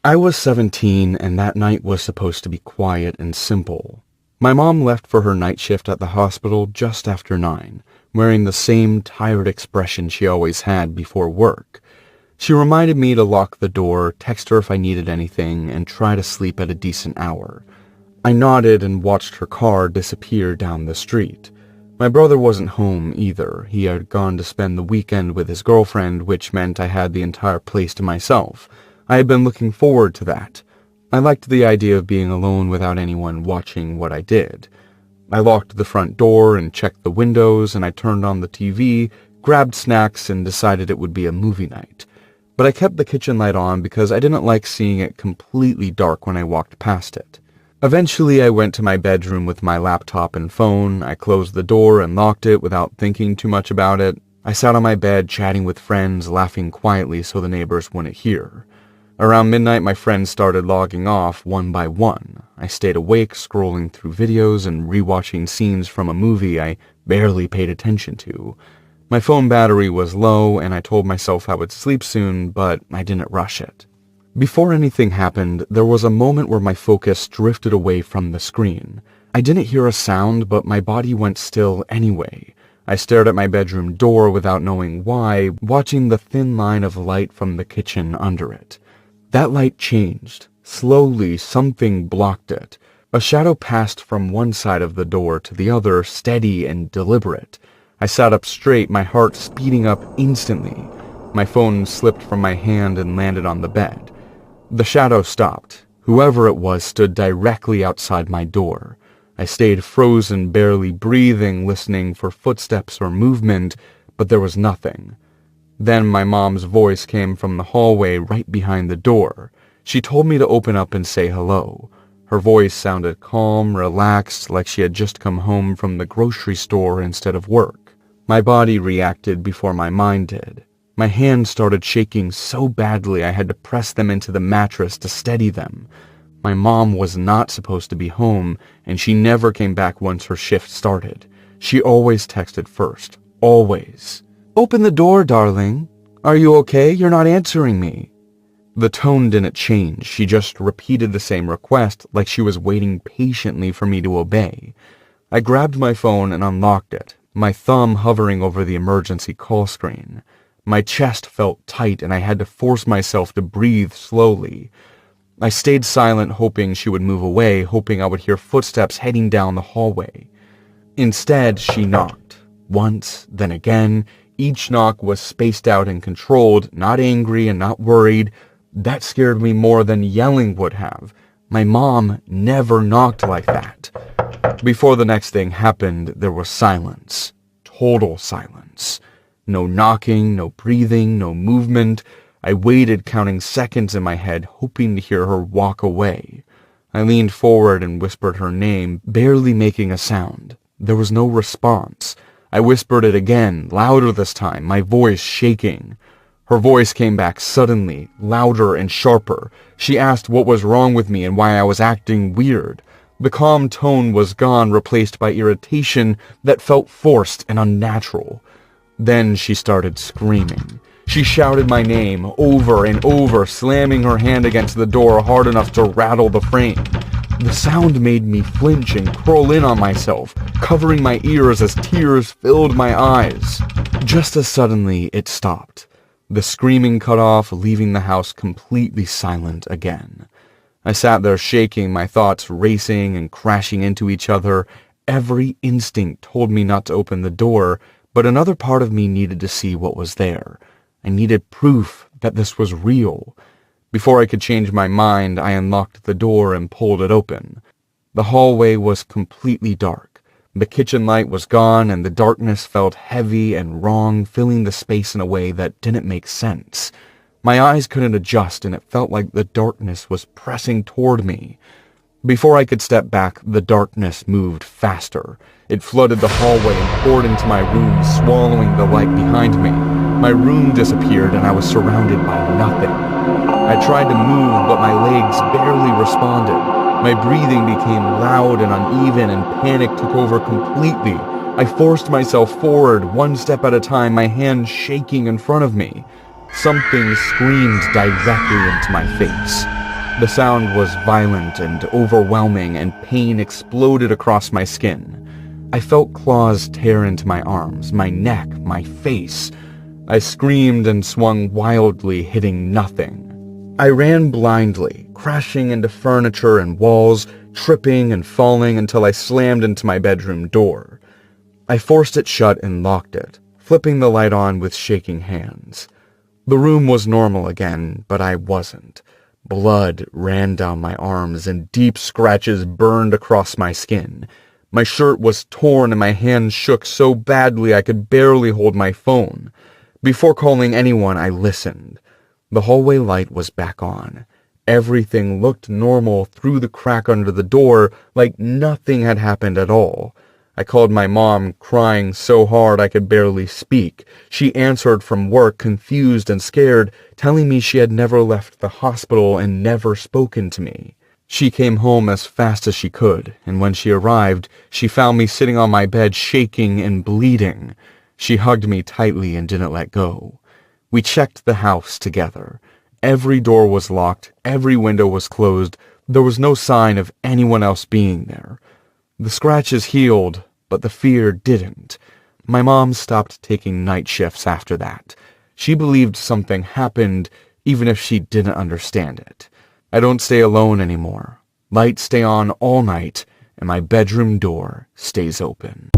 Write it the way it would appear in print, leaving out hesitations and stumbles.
I was 17 and that night was supposed to be quiet and simple. My mom left for her night shift at the hospital just after 9, wearing the same tired expression she always had before work. She reminded me to lock the door, text her if I needed anything, and try to sleep at a decent hour. I nodded and watched her car disappear down the street. My brother wasn't home either. He had gone to spend the weekend with his girlfriend, which meant I had the entire place to myself. I had been looking forward to that. I liked the idea of being alone without anyone watching what I did. I locked the front door and checked the windows, and I turned on the TV, grabbed snacks, and decided it would be a movie night. But I kept the kitchen light on because I didn't like seeing it completely dark when I walked past it. Eventually, I went to my bedroom with my laptop and phone. I closed the door and locked it without thinking too much about it. I sat on my bed chatting with friends, laughing quietly so the neighbors wouldn't hear. Around midnight, my friends started logging off one by one. I stayed awake, scrolling through videos and rewatching scenes from a movie I barely paid attention to. My phone battery was low, and I told myself I would sleep soon, but I didn't rush it. Before anything happened, there was a moment where my focus drifted away from the screen. I didn't hear a sound, but my body went still anyway. I stared at my bedroom door without knowing why, watching the thin line of light from the kitchen under it. That light changed. Slowly, something blocked it. A shadow passed from one side of the door to the other, steady and deliberate. I sat up straight, my heart speeding up instantly. My phone slipped from my hand and landed on the bed. The shadow stopped. Whoever it was stood directly outside my door. I stayed frozen, barely breathing, listening for footsteps or movement, but there was nothing. Then my mom's voice came from the hallway right behind the door. She told me to open up and say hello. Her voice sounded calm, relaxed, like she had just come home from the grocery store instead of work. My body reacted before my mind did. My hands started shaking so badly I had to press them into the mattress to steady them. My mom was not supposed to be home, and she never came back once her shift started. She always texted first. Always. "Open the door, darling. Are you okay? You're not answering me." The tone didn't change. She just repeated the same request like she was waiting patiently for me to obey. I grabbed my phone and unlocked it, my thumb hovering over the emergency call screen. My chest felt tight and I had to force myself to breathe slowly. I stayed silent, hoping she would move away, hoping I would hear footsteps heading down the hallway. Instead, she knocked. Once, then again. Each knock was spaced out and controlled, not angry and not worried. That scared me more than yelling would have. My mom never knocked like that. Before the next thing happened, there was silence. Total silence. No knocking, no breathing, no movement. I waited, counting seconds in my head, hoping to hear her walk away. I leaned forward and whispered her name, barely making a sound. There was no response. I whispered it again, louder this time, my voice shaking. Her voice came back suddenly, louder and sharper. She asked what was wrong with me and why I was acting weird. The calm tone was gone, replaced by irritation that felt forced and unnatural. Then she started screaming. She shouted my name over and over, slamming her hand against the door hard enough to rattle the frame. The sound made me flinch and curl in on myself, covering my ears as tears filled my eyes. Just as suddenly, it stopped. The screaming cut off, leaving the house completely silent again. I sat there shaking, my thoughts racing and crashing into each other. Every instinct told me not to open the door, but another part of me needed to see what was there. I needed proof that this was real. Before I could change my mind, I unlocked the door and pulled it open. The hallway was completely dark. The kitchen light was gone, and the darkness felt heavy and wrong, filling the space in a way that didn't make sense. My eyes couldn't adjust, and it felt like the darkness was pressing toward me. Before I could step back, the darkness moved faster. It flooded the hallway and poured into my room, swallowing the light behind me. My room disappeared, and I was surrounded by nothing. I tried to move, but my legs barely responded. My breathing became loud and uneven, and panic took over completely. I forced myself forward, one step at a time, my hands shaking in front of me. Something screamed directly into my face. The sound was violent and overwhelming, and pain exploded across my skin. I felt claws tear into my arms, my neck, my face. I screamed and swung wildly, hitting nothing. I ran blindly, crashing into furniture and walls, tripping and falling until I slammed into my bedroom door. I forced it shut and locked it, flipping the light on with shaking hands. The room was normal again, but I wasn't. Blood ran down my arms and deep scratches burned across my skin. My shirt was torn and my hands shook so badly I could barely hold my phone. Before calling anyone, I listened. The hallway light was back on. Everything looked normal through the crack under the door, like nothing had happened at all. I called my mom, crying so hard I could barely speak. She answered from work, confused and scared, telling me she had never left the hospital and never spoken to me. She came home as fast as she could, and when she arrived, she found me sitting on my bed shaking and bleeding. She hugged me tightly and didn't let go. We checked the house together. Every door was locked, every window was closed. There was no sign of anyone else being there. The scratches healed, but the fear didn't. My mom stopped taking night shifts after that. She believed something happened, even if she didn't understand it. I don't stay alone anymore. Lights stay on all night, and my bedroom door stays open.